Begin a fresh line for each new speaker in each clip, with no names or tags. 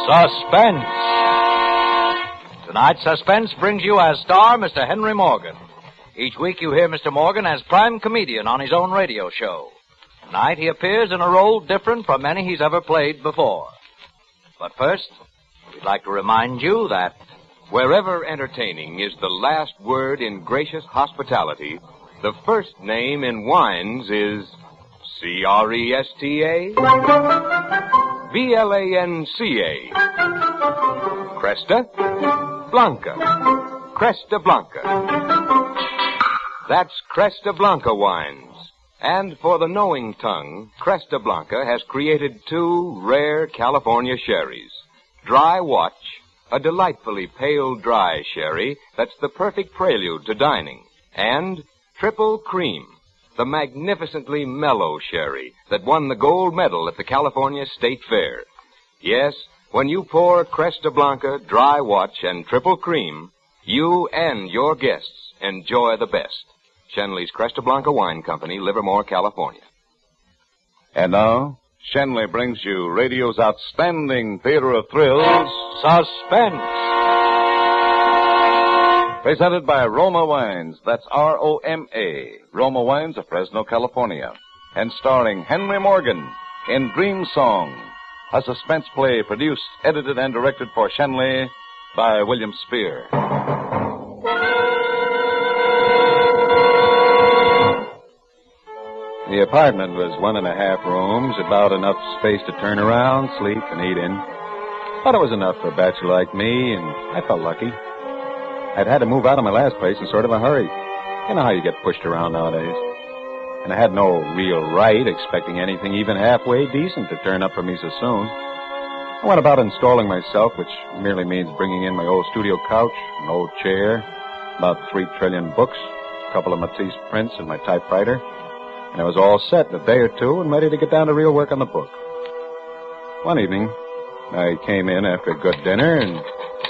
Suspense. Tonight's Suspense brings you as star Mr. Henry Morgan. Each week you hear Mr. Morgan as prime comedian on his own radio show. Tonight he appears in a role different from any he's ever played before. But first, we'd like to remind you that
wherever entertaining is the last word in gracious hospitality, the first name in wines is Cresta, Blanca. Cresta Blanca. Cresta Blanca. That's Cresta Blanca wines. And for the knowing tongue, Cresta Blanca has created two rare California sherries. Dry Watch, a delightfully pale dry sherry that's the perfect prelude to dining. And Triple Cream, the magnificently mellow sherry that won the gold medal at the California State Fair. Yes, when you pour Cresta Blanca, Dry Watch, and Triple Cream, you and your guests enjoy the best. Shenley's Cresta Blanca Wine Company, Livermore, California.
And now, Shenley brings you radio's outstanding theater of thrills,
Suspense.
Presented by Roma Wines, that's R-O-M-A, Roma Wines of Fresno, California. And starring Henry Morgan in Dream Song, a suspense play produced, edited, and directed for Shenley by William Spear.
The apartment was 1.5 rooms, about enough space to turn around, sleep, and eat in. Thought it was enough for a bachelor like me, and I felt lucky. I'd had to move out of my last place in sort of a hurry. You know how you get pushed around nowadays. And I had no real right expecting anything even halfway decent to turn up for me so soon. I went about installing myself, which merely means bringing in my old studio couch, an old chair, about 3 trillion books, a couple of Matisse prints, and my typewriter. And I was all set in a day or two and ready to get down to real work on the book. One evening, I came in after a good dinner and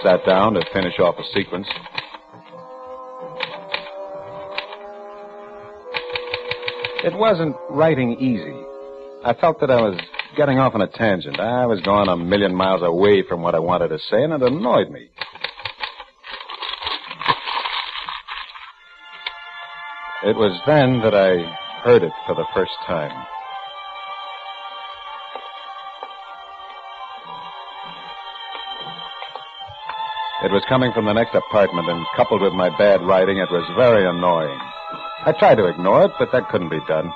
sat down to finish off a sequence. It wasn't writing easy. I felt that I was getting off on a tangent. I was going a million miles away from what I wanted to say, and it annoyed me. It was then that I heard it for the first time. It was coming from the next apartment, and coupled with my bad writing, it was very annoying. I tried to ignore it, but that couldn't be done.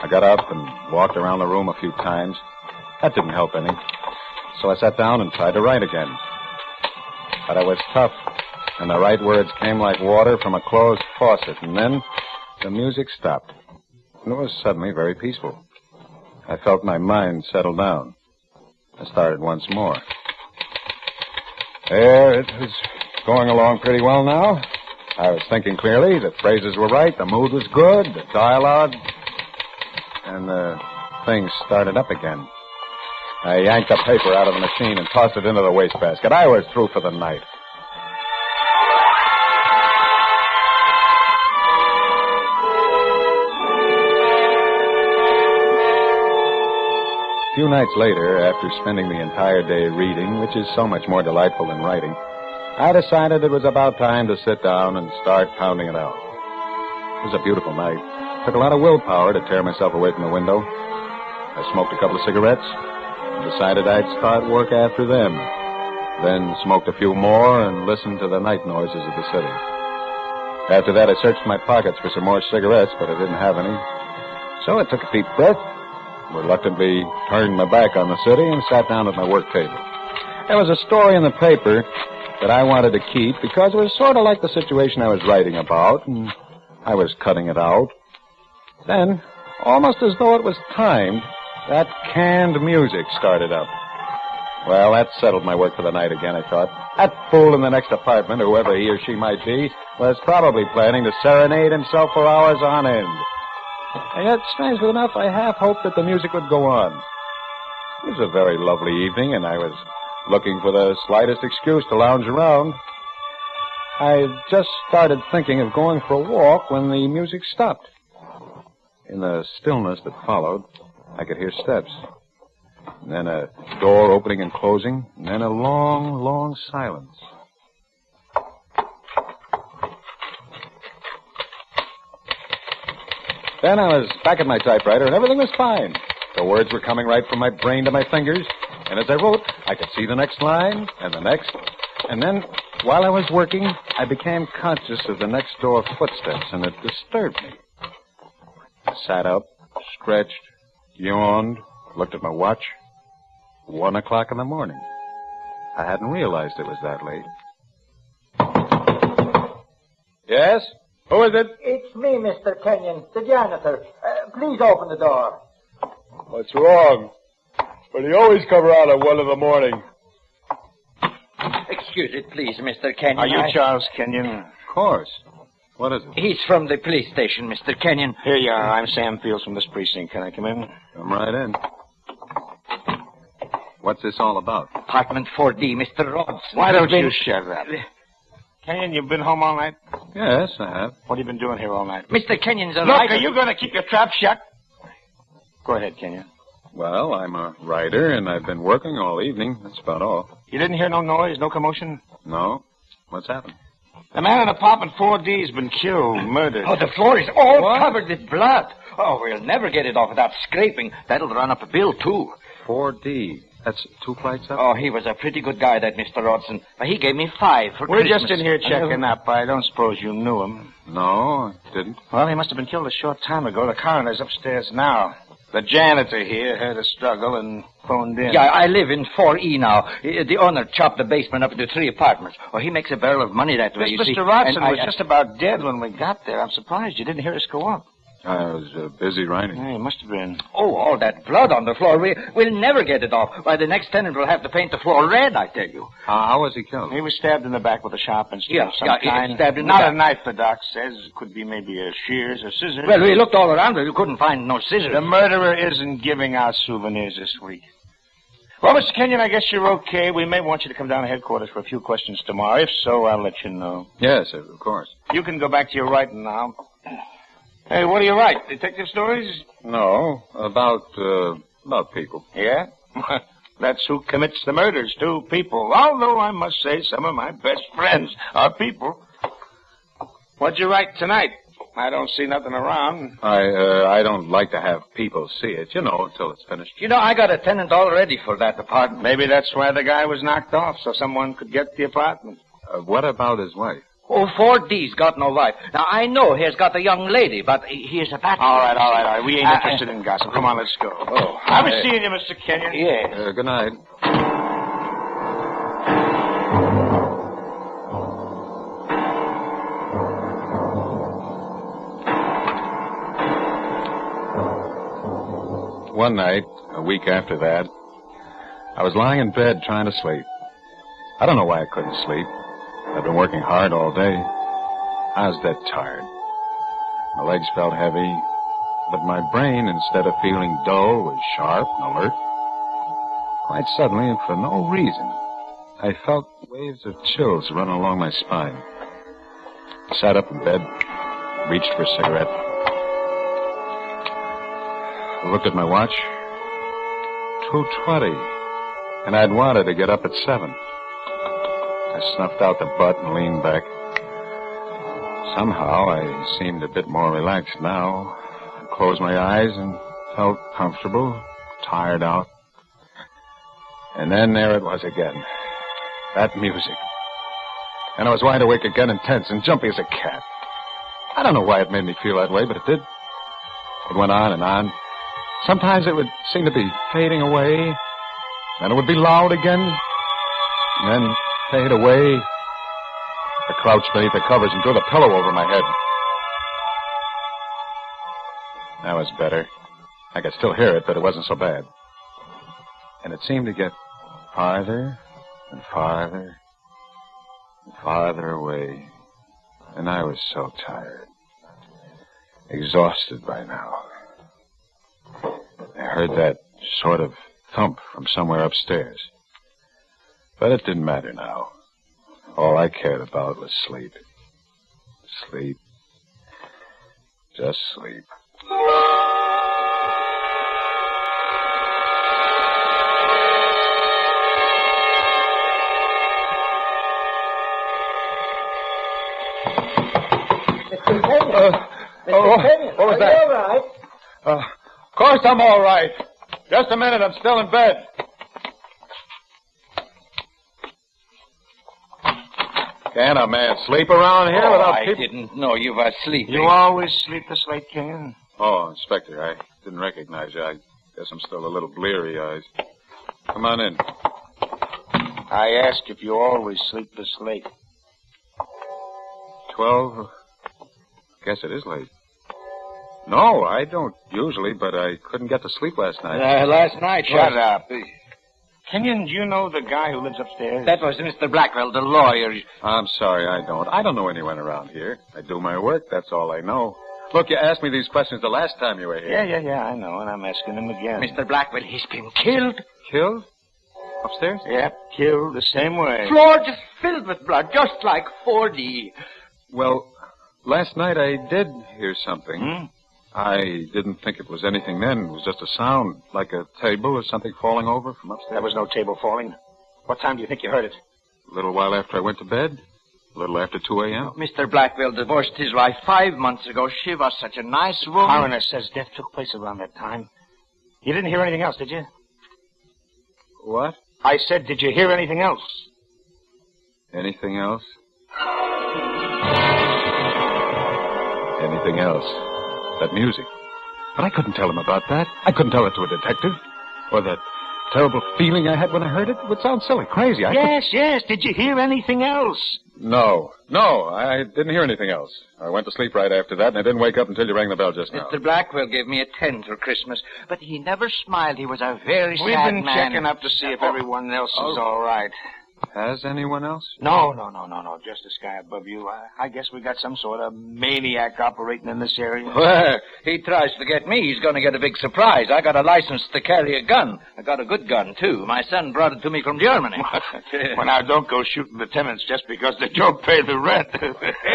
I got up and walked around the room a few times. That didn't help any. So I sat down and tried to write again. But I was tough, and the right words came like water from a closed faucet, and then the music stopped. And it was suddenly very peaceful. I felt my mind settle down. I started once more. There, it was going along pretty well now. I was thinking clearly, the phrases were right, the mood was good, the dialogue, and the thing started up again. I yanked the paper out of the machine and tossed it into the wastebasket. I was through for the night. A few nights later, after spending the entire day reading, which is so much more delightful than writing, I decided it was about time to sit down and start pounding it out. It was a beautiful night. It took a lot of willpower to tear myself away from the window. I smoked a couple of cigarettes and decided I'd start work after them. Then smoked a few more and listened to the night noises of the city. After that, I searched my pockets for some more cigarettes, but I didn't have any. So I took a deep breath, reluctantly turned my back on the city, and sat down at my work table. There was a story in the paper that I wanted to keep because it was sort of like the situation I was writing about, and I was cutting it out. Then, almost as though it was timed, that canned music started up. Well, that settled my work for the night again, I thought. That fool in the next apartment, whoever he or she might be, was probably planning to serenade himself for hours on end. And yet, strangely enough, I half hoped that the music would go on. It was a very lovely evening, and I was looking for the slightest excuse to lounge around. I just started thinking of going for a walk when the music stopped. In the stillness that followed, I could hear steps. and then a door opening and closing, and then a long, long silence. Then I was back at my typewriter, and everything was fine. The words were coming right from my brain to my fingers, and as I wrote, I could see the next line, and the next. And then, while I was working, I became conscious of the next door footsteps, and it disturbed me. I sat up, stretched, yawned, looked at my watch. 1 o'clock in the morning. I hadn't realized it was that late. Yes? Who is it?
It's me, Mr. Kenyon, the janitor. Please open the door.
What's wrong? Well, he always come around at 1 in the morning.
Excuse it, please, Mr. Kenyon.
Are you Charles Kenyon?
Of course. What is it?
He's from the police station, Mr. Kenyon.
Here you are. I'm Sam Fields from this precinct. Can I come in?
Come right in. What's this all about?
Apartment 4D, Mr. Robson.
Why don't you shut up? Kenyon, you've been home all night?
Yes, I have.
What have you been doing here all night?
Mr. Kenyon's a
Look,
writer.
are you going to keep your trap shut? Go ahead, Kenyon.
Well, I'm a writer, and I've been working all evening. That's about all.
You didn't hear no noise, no commotion?
No? What's happened?
The man in apartment 4D has been killed, murdered.
Oh, the floor is all covered with blood. Oh, we'll never get it off without scraping. That'll run up a bill, too.
4D. That's 2 flights up?
Oh, he was a pretty good guy, that Mr. Rodson. He gave me 5 for
We're
Christmas.
just in here checking up. I don't suppose you knew him.
No, I didn't.
Well, he must have been killed a short time ago. The coroner's upstairs now. The janitor here heard a struggle and phoned in.
Yeah, I live in 4E now. The owner chopped the basement up into 3 apartments. Oh, he makes a barrel of money that way, you see.
Mr. Rodson
And
was just about dead when we got there. I'm surprised you didn't hear us go up.
I was busy writing.
Yeah, you must have been.
Oh, all that blood on the floor. We'll never get it off. Why, the next tenant will have to paint the floor red, I tell you.
How was he killed?
He was stabbed in the back with a sharp instrument of some
yeah,
kind.
stabbed in the
Not
back.
a knife, the doc says. It could be maybe a shears or scissors.
Well, we looked all around, but we couldn't find no scissors.
The murderer isn't giving out souvenirs this week. Well, Mr. Kenyon, I guess you're okay. We may want you to come down to headquarters for a few questions tomorrow. If so, I'll let you know.
Yes, of course.
You can go back to your writing now. Hey, what do you write? Detective stories?
No, about people.
Yeah? That's who commits the murders, too, people. Although I must say some of my best friends are people. What'd you write tonight? I don't see nothing around.
I don't like to have people see it, until it's finished.
I got a tenant already for that apartment.
Maybe that's why the guy was knocked off, so someone could get the apartment.
What about his wife?
Oh, 4D's got no wife. Now, I know he's got a young lady, but he is a bachelor.
All right. We ain't interested in gossip. Come on, let's go.
Oh,
I'll be seeing you, Mr. Kenyon.
Yes.
Good night. One night, a week after that, I was lying in bed trying to sleep. I don't know why I couldn't sleep. I'd been working hard all day. I was dead tired. My legs felt heavy, but my brain, instead of feeling dull, was sharp and alert. Quite suddenly, and for no reason, I felt waves of chills run along my spine. I sat up in bed, reached for a cigarette. I looked at my watch. 2:20, and I'd wanted to get up at 7. I snuffed out the butt and leaned back. Somehow, I seemed a bit more relaxed now. I closed my eyes and felt comfortable, tired out. And then there it was again. That music. And I was wide awake again and tense and jumpy as a cat. I don't know why it made me feel that way, but it did. It went on and on. Sometimes it would seem to be fading away. Then it would be loud again. And then fade away. I crouched beneath the covers and drew the pillow over my head. That was better. I could still hear it, but it wasn't so bad. And it seemed to get farther and farther and farther away. And I was so tired. Exhausted by now. I heard that sort of thump from somewhere upstairs. But it didn't matter now. All I cared about was sleep. Sleep. Just sleep.
What was that?
All right.
Of course I'm all right. Just a minute, I'm still in bed. Can a man sleep around here without
I
people?
didn't know you were sleeping.
You always sleep this late, Kenyon?
Oh, Inspector, I didn't recognize you. I guess I'm still a little bleary-eyed. Come on in.
I ask if you always sleep this late.
12? Guess it is late. No, I don't usually, but I couldn't get to sleep last night.
Last night,
Shut up. Kenyon, do you know the guy who lives upstairs?
That was Mr. Blackwell, the lawyer.
I'm sorry, I don't. I don't know anyone around here. I do my work, that's all I know. Look, you asked me these questions the last time you were here.
Yeah, I know, and I'm asking him again.
Mr. Blackwell, he's been killed.
Killed? Upstairs?
Yep, killed the same way.
Floor just filled with blood, just like 4D.
Well, last night I did hear something.
Hmm?
I didn't think it was anything then. It was just a sound, like a table or something falling over from upstairs.
There was no table falling. What time do you think you heard it?
A little while after I went to bed. A little after 2 a.m.
Mr. Blackwell divorced his wife 5 months ago. She was such a nice woman.
Coroner says death took place around that time. You didn't hear anything else, did you?
What?
I said, did you hear anything else?
Anything else? Anything else? That music. But I couldn't tell him about that. I couldn't tell it to a detective. Or that terrible feeling I had when I heard it. It would sound silly, crazy.
Yes. Did you hear anything else?
No, I didn't hear anything else. I went to sleep right after that, and I didn't wake up until you rang the bell just now.
Mr. Blackwell gave me a 10 for Christmas, but he never smiled. He was a very sad man.
We've been checking up to see if everyone else is all right.
Has anyone else?
No. Just this guy above you. I guess we got some sort of maniac operating in this area.
Well, he tries to get me. He's going to get a big surprise. I got a license to carry a gun. I got a good gun, too. My son brought it to me from Germany.
Well, now, don't go shooting the tenants just because they don't pay the rent.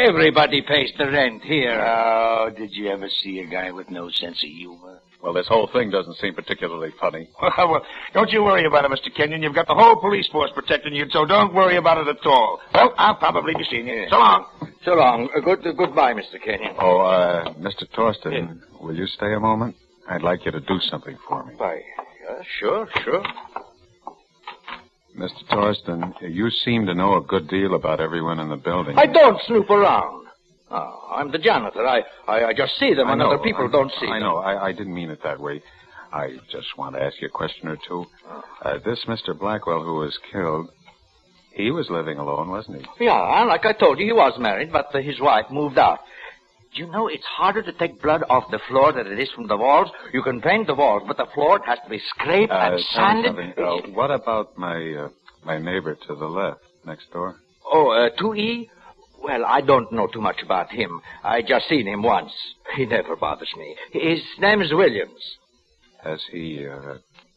Everybody pays the rent here.
Oh, did you ever see a guy with no sense of humor?
Well, this whole thing doesn't seem particularly funny.
Well, don't you worry about it, Mr. Kenyon. You've got the whole police force protecting you, so don't worry about it at all. Well, I'll probably be seeing you. So long.
So long. Goodbye, Mr. Kenyon.
Oh, Mr. Torsten, will you stay a moment? I'd like you to do something for me.
Why, sure.
Mr. Torsten, you seem to know a good deal about everyone in the building.
I don't snoop around. Oh, I'm the janitor. I just see them when other people don't see them.
I know. I didn't mean it that way. I just want to ask you a question or two. This Mr. Blackwell who was killed, he was living alone, wasn't he?
Yeah, like I told you, he was married, but his wife moved out. Do you know it's harder to take blood off the floor than it is from the walls? You can paint the walls, but the floor has to be scraped and sanded.
What about my neighbor to the left, next door?
Oh, 2E? Well, I don't know too much about him. I just seen him once. He never bothers me. His name is Williams.
Has he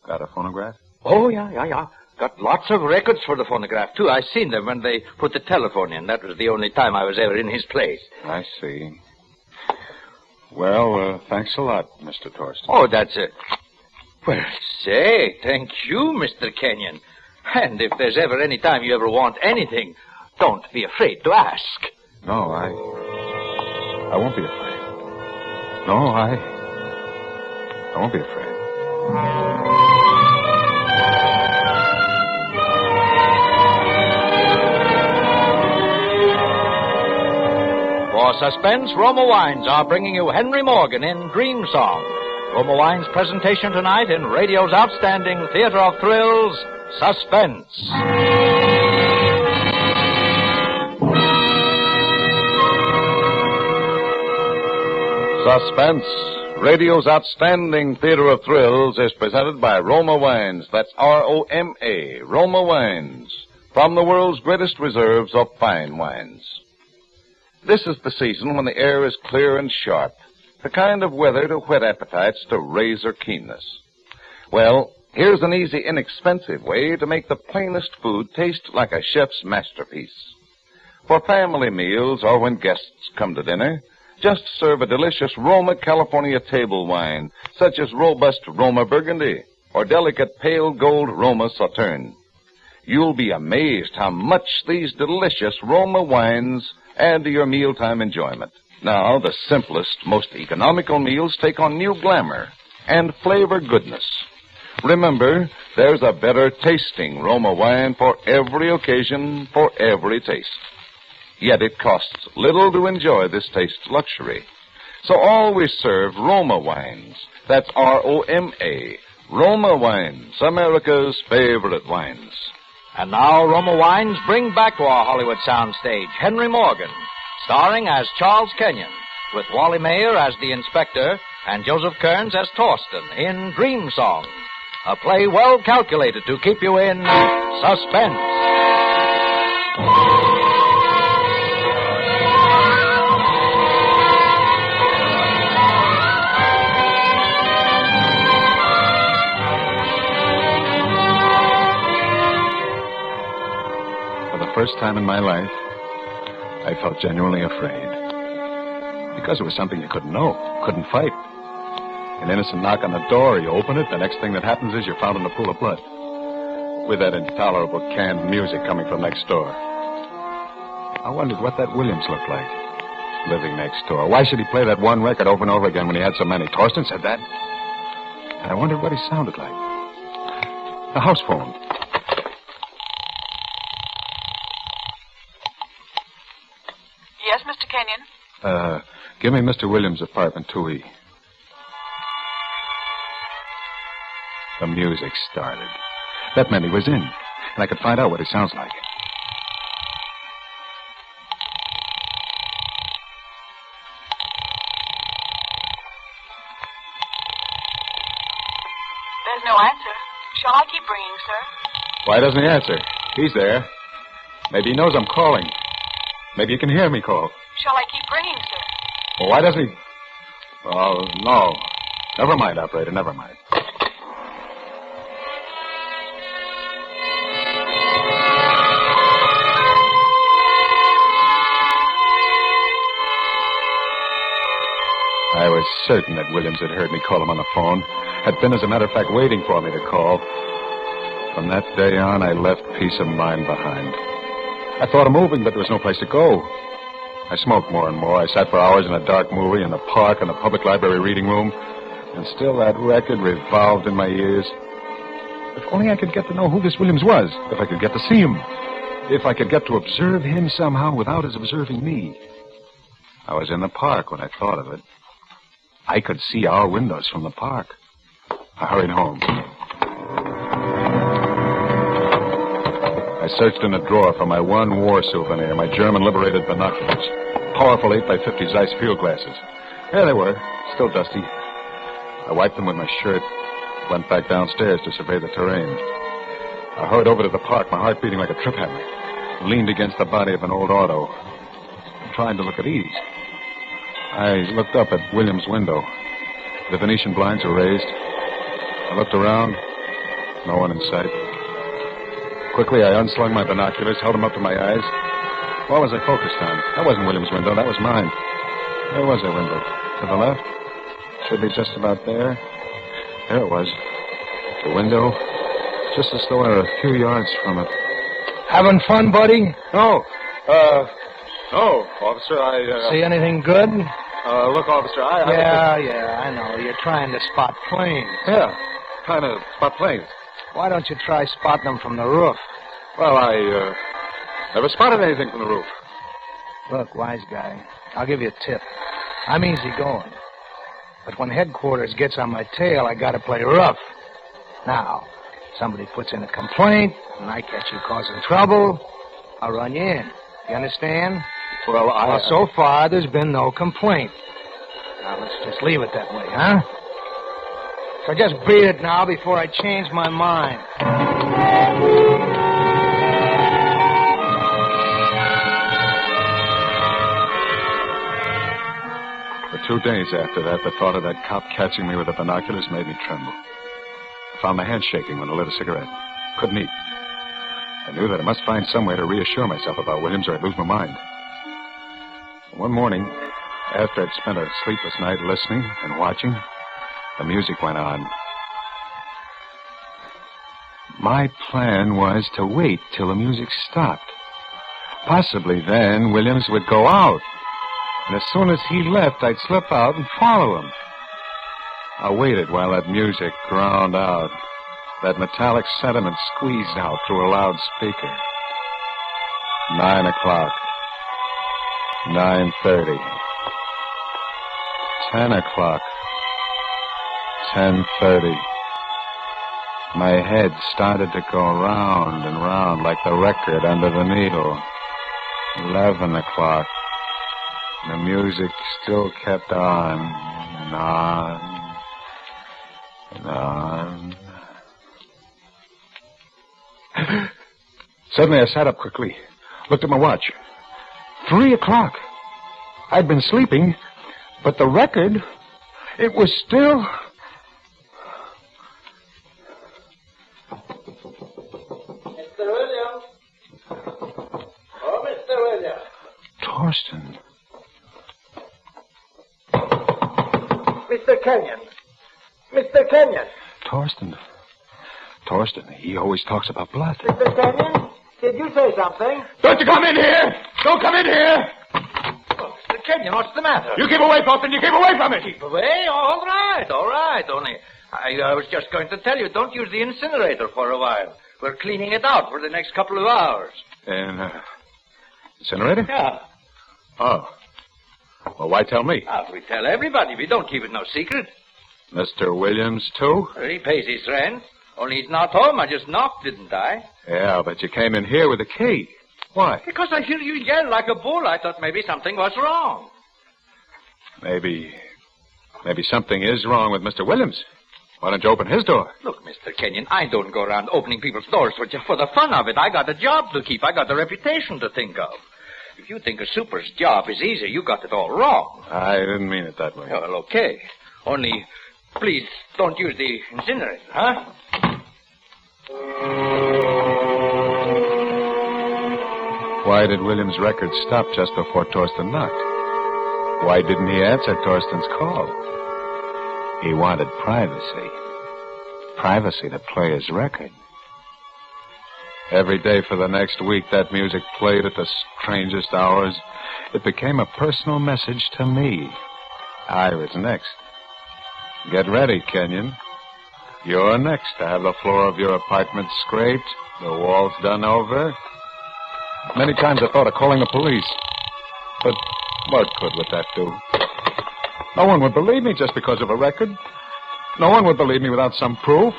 got a phonograph?
Oh, yeah. Got lots of records for the phonograph, too. I seen them when they put the telephone in. That was the only time I was ever in his place.
I see. Well, thanks a lot, Mr. Torsten.
Oh, that's it. Well, say, thank you, Mr. Kenyon. And if there's ever any time you ever want anything, don't be afraid to ask.
No, I won't be afraid. No, I won't be afraid.
For Suspense, Roma Wines are bringing you Henry Morgan in Dream Song. Roma Wines' presentation tonight in radio's outstanding theater of thrills, Suspense.
Suspense, radio's outstanding theater of thrills, is presented by Roma Wines. That's R-O-M-A, Roma Wines, from the world's greatest reserves of fine wines. This is the season when the air is clear and sharp, the kind of weather to whet appetites to razor keenness. Well, here's an easy, inexpensive way to make the plainest food taste like a chef's masterpiece. For family meals or when guests come to dinner, just serve a delicious Roma California table wine, such as robust Roma Burgundy or delicate pale gold Roma Sauterne. You'll be amazed how much these delicious Roma wines add to your mealtime enjoyment. Now, the simplest, most economical meals take on new glamour and flavor goodness. Remember, there's a better tasting Roma wine for every occasion, for every taste. Yet it costs little to enjoy this taste luxury. So always serve Roma wines. That's R-O-M-A. Roma wines, America's favorite wines.
And now Roma Wines bring back to our Hollywood soundstage Henry Morgan, starring as Charles Kenyon, with Wally Mayer as the inspector and Joseph Kearns as Torsten in Dream Song, a play well calculated to keep you in suspense.
For the first time in my life, I felt genuinely afraid. Because it was something you couldn't know, couldn't fight. An innocent knock on the door, you open it, the next thing that happens is you're found in a pool of blood. With that intolerable canned music coming from next door. I wondered what that Williams looked like, living next door. Why should he play that one record over and over again when he had so many? Torsten said that. And I wondered what he sounded like. The house phone.
Yes, Mr. Kenyon?
Give me Mr. Williams' apartment, 2E. The music started. That meant he was in, and I could find out what he sounds like.
There's no answer. Shall I keep ringing, sir?
Why doesn't he answer? He's there. Maybe he knows I'm calling. Maybe he can hear me call.
Shall I keep ringing, sir?
Well, why doesn't he... Oh, no. Never mind, operator, never mind. I was certain that Williams had heard me call him on the phone. Had been, as a matter of fact, waiting for me to call. From that day on, I left peace of mind behind. I thought of moving, but there was no place to go. I smoked more and more. I sat for hours in a dark movie, in the park, in the public library reading room. And still that record revolved in my ears. If only I could get to know who this Williams was. If I could get to see him. If I could get to observe him somehow without his observing me. I was in the park when I thought of it. I could see our windows from the park. I hurried home. I searched in a drawer for my one war souvenir, my German liberated binoculars. Powerful 8x50 Zeiss field glasses. There they were, still dusty. I wiped them with my shirt, went back downstairs to survey the terrain. I hurried over to the park, my heart beating like a trip hammer. Leaned against the body of an old auto, trying to look at ease. I looked up at Williams' window. The Venetian blinds were raised. I looked around. No one in sight. Quickly, I unslung my binoculars, held them up to my eyes. What was I focused on? That wasn't Williams' window. That was mine. Where was that window? To the left? Should be just about there. There it was. The window, just as though I were a few yards from it.
Having fun, buddy?
No, officer, I...
See anything good?
Look, officer,
Yeah, I know. You're trying to spot planes.
Yeah, trying to spot planes.
Why don't you try spotting them from the roof?
Well, I never spotted anything from the roof.
Look, wise guy, I'll give you a tip. I'm easy going. But when headquarters gets on my tail, I gotta play rough. Now, somebody puts in a complaint, and I catch you causing trouble, I'll run you in. You understand?
Well,
so far, there's been no complaint. Now, let's just leave it that way, huh? So just beat it now before I change my mind.
For 2 days after that, the thought of that cop catching me with the binoculars made me tremble. I found my hands shaking when I lit a cigarette. Couldn't eat. I knew that I must find some way to reassure myself about Williams or I'd lose my mind. One morning, after I'd spent a sleepless night listening and watching, the music went on. My plan was to wait till the music stopped. Possibly then Williams would go out. And as soon as he left, I'd slip out and follow him. I waited while that music ground out, that metallic sentiment squeezed out through a loudspeaker. 9 o'clock. 9:30. 10 o'clock. 10:30. My head started to go round and round like the record under the needle. 11 o'clock. The music still kept on and on and on. Suddenly I sat up quickly, looked at my watch. 3 o'clock. I'd been sleeping, but the record, it was still...
Mr. Williams. Oh, Mr. Williams.
Torsten.
Mr. Kenyon. Mr. Kenyon.
Torsten, he always talks about blood.
Mr. Kenyon, did you say something?
Don't you come in here! Don't come in here!
Oh, Mr. Kenyon, what's the matter?
You keep away, Torsten. You keep away from it.
Keep away? All right. Only, I was just going to tell you, don't use the incinerator for a while. We're cleaning it out for the next couple of hours.
Incinerator?
Yeah.
Oh. Well, why tell me?
We tell everybody. We don't keep it no secret.
Mr. Williams, too?
He pays his rent. Only he's not home. I just knocked, didn't I?
Yeah, but you came in here with a key. Why?
Because I hear you yell like a bull. I thought maybe something was wrong.
Maybe something is wrong with Mr. Williams. Why don't you open his door?
Look, Mr. Kenyon, I don't go around opening people's doors for the fun of it. I got a job to keep. I got a reputation to think of. If you think a super's job is easy, you got it all wrong.
I didn't mean it that way.
Well, okay. Only, please, don't use the incinerator, huh?
Why did Williams' record stop just before Torsten knocked? Why didn't he answer Torsten's call? He wanted privacy. Privacy to play his record. Every day for the next week, that music played at the strangest hours. It became a personal message to me. I was next. Get ready, Kenyon. You're next to have the floor of your apartment scraped, the walls done over. Many times I thought of calling the police. But what good would that do? No one would believe me just because of a record. No one would believe me without some proof.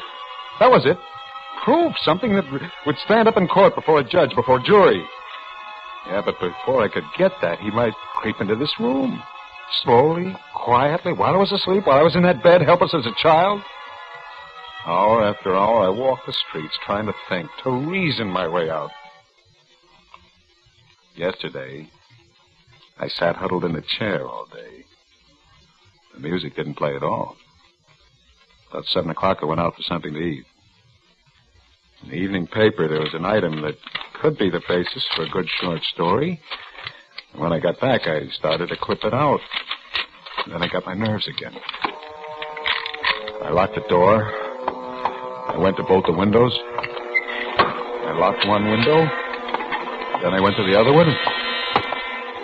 That was it. Proof, something that would stand up in court before a judge, before a jury. Yeah, but before I could get that, he might creep into this room. Slowly, quietly, while I was asleep, while I was in that bed, helpless as a child. Hour after hour, I walked the streets trying to think, to reason my way out. Yesterday, I sat huddled in a chair all day. The music didn't play at all. About 7 o'clock, I went out for something to eat. In the evening paper, there was an item that could be the basis for a good short story. And when I got back, I started to clip it out. And then I got my nerves again. I locked the door. I went to both the windows. I locked one window. Then I went to the other one.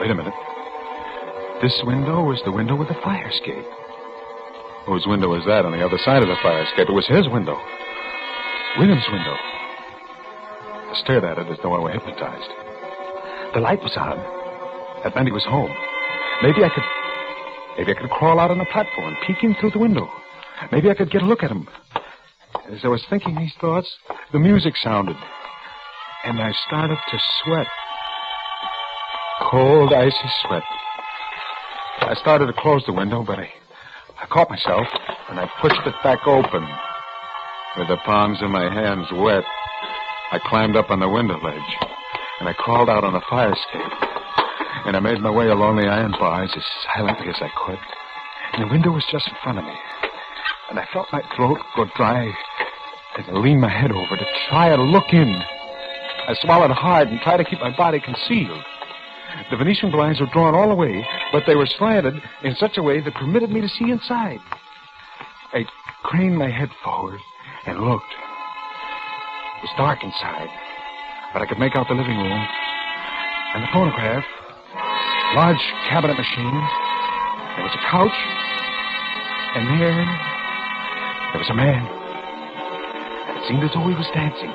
Wait a minute. This window was the window with the fire escape. Whose window was that on the other side of the fire escape? It was his window. William's window. I stared at it as though I were hypnotized. The light was on. That meant he was home. Maybe I could crawl out on the platform, peeking through the window. Maybe I could get a look at him. As I was thinking these thoughts, the music sounded. And I started to sweat. Cold, icy sweat. I started to close the window, but I caught myself, and I pushed it back open. With the palms of my hands wet, I climbed up on the window ledge, and I crawled out on the fire escape. And I made my way along the iron bars as silently as I could. And the window was just in front of me. And I felt my throat go dry as I leaned my head over to try to look in. I swallowed hard and tried to keep my body concealed. The Venetian blinds were drawn all the way, but they were slanted in such a way that permitted me to see inside. I craned my head forward and looked. It was dark inside, but I could make out the living room and the phonograph.
large cabinet machine. There was a couch. And there was a man. And it seemed as though he was dancing,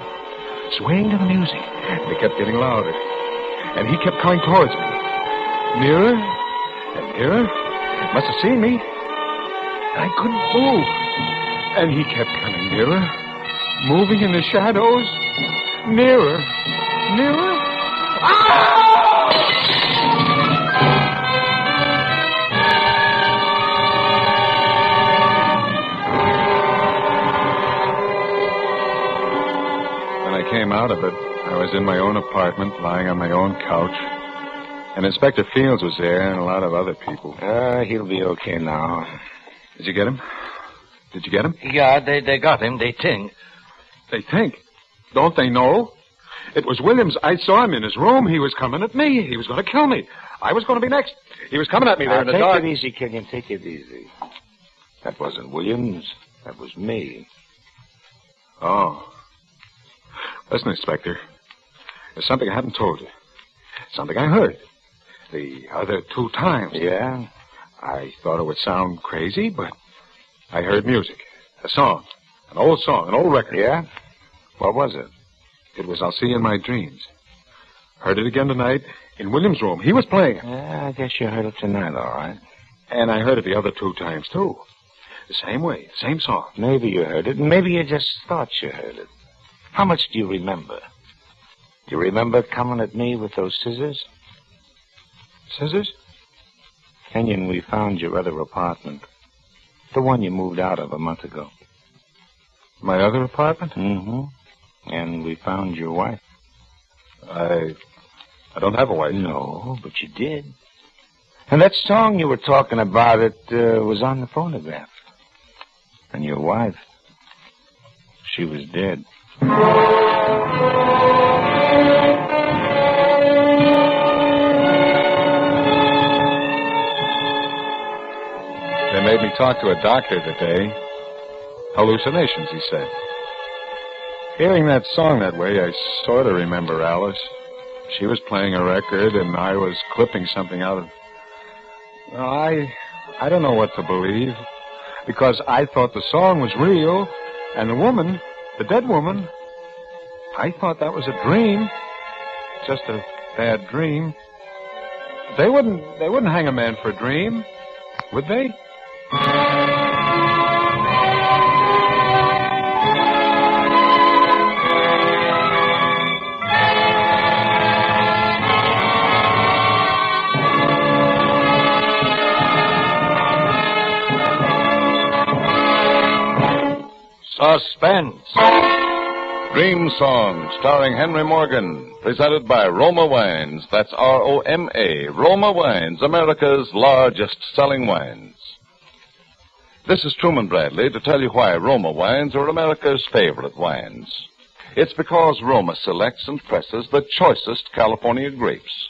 swaying to the music. And it kept getting louder. And he kept coming towards me. Nearer and nearer. Must have seen me. And I couldn't move. And he kept coming nearer, moving in the shadows. Nearer. Nearer. Ah!
Came out of it, I was in my own apartment, lying on my own couch. And Inspector Fields was there and a lot of other people.
He'll be okay now.
Did you get him? Did you get him?
Yeah, they got him. They think.
They think? Don't they know? It was Williams. I saw him in his room. He was coming at me. He was going to kill me. I was going to be next. He was coming at me there in the dark.
Take it easy, Kenyon. Take it easy. That wasn't Williams. That was me.
Oh. Listen, Inspector, there's something I haven't told you. Something I heard. The other 2 times.
Yeah?
I thought it would sound crazy, but I heard music. A song. An old record.
Yeah? What was it?
It was I'll See You in My Dreams. Heard it again tonight in Williams' room. He was playing it.
Yeah, I guess you heard it tonight, all right.
And I heard it the other 2 times, too. The same way, same song.
Maybe you heard it, and maybe you just thought you heard it. How much do you remember? Do you remember coming at me with those scissors?
Scissors?
Kenyon, we found your other apartment. The one you moved out of a month ago.
My other apartment?
Mm-hmm. And we found your wife.
I don't have a wife.
No, but you did. And that song you were talking about, it was on the phonograph. And your wife, she was dead.
They made me talk to a doctor today. Hallucinations, he said. Hearing that song that way, I sort of remember Alice. She was playing a record, and I was clipping something out of... Well, I don't know what to believe, because I thought the song was real, and the woman... The dead woman, I thought that was a dream. Just a bad dream. They wouldn't hang a man for a dream, would they?
Suspense.
Dream Song, starring Henry Morgan, presented by Roma Wines. That's R-O-M-A, Roma Wines, America's largest selling wines. This is Truman Bradley to tell you why Roma Wines are America's favorite wines. It's because Roma selects and presses the choicest California grapes.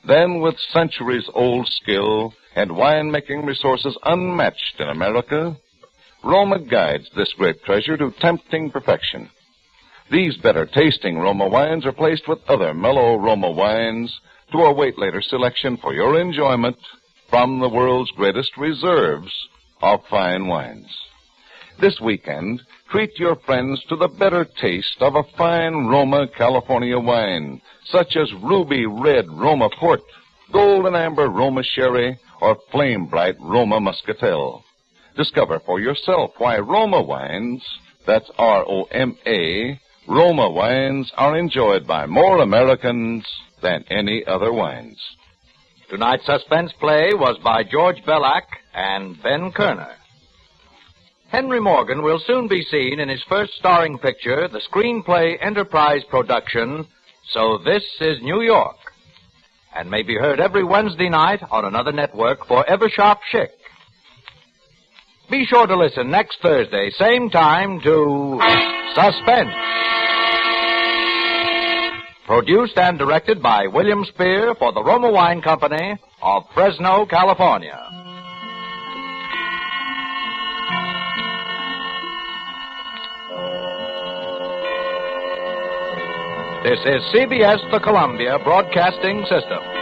Then, with centuries-old skill and wine-making resources unmatched in America, Roma guides this grape treasure to tempting perfection. These better-tasting Roma wines are placed with other mellow Roma wines to await later selection for your enjoyment from the world's greatest reserves of fine wines. This weekend, treat your friends to the better taste of a fine Roma California wine, such as ruby red Roma Port, golden amber Roma Sherry, or flame bright Roma Muscatel. Discover for yourself why Roma wines, that's R-O-M-A, Roma wines are enjoyed by more Americans than any other wines.
Tonight's suspense play was by George Bellac and Ben Kerner. Henry Morgan will soon be seen in his first starring picture, the screenplay Enterprise production, So This Is New York, and may be heard every Wednesday night on another network for Ever Sharp Chick. Be sure to listen next Thursday, same time, to Suspense. Produced and directed by William Spear for the Roma Wine Company of Fresno, California. This is CBS, the Columbia Broadcasting System.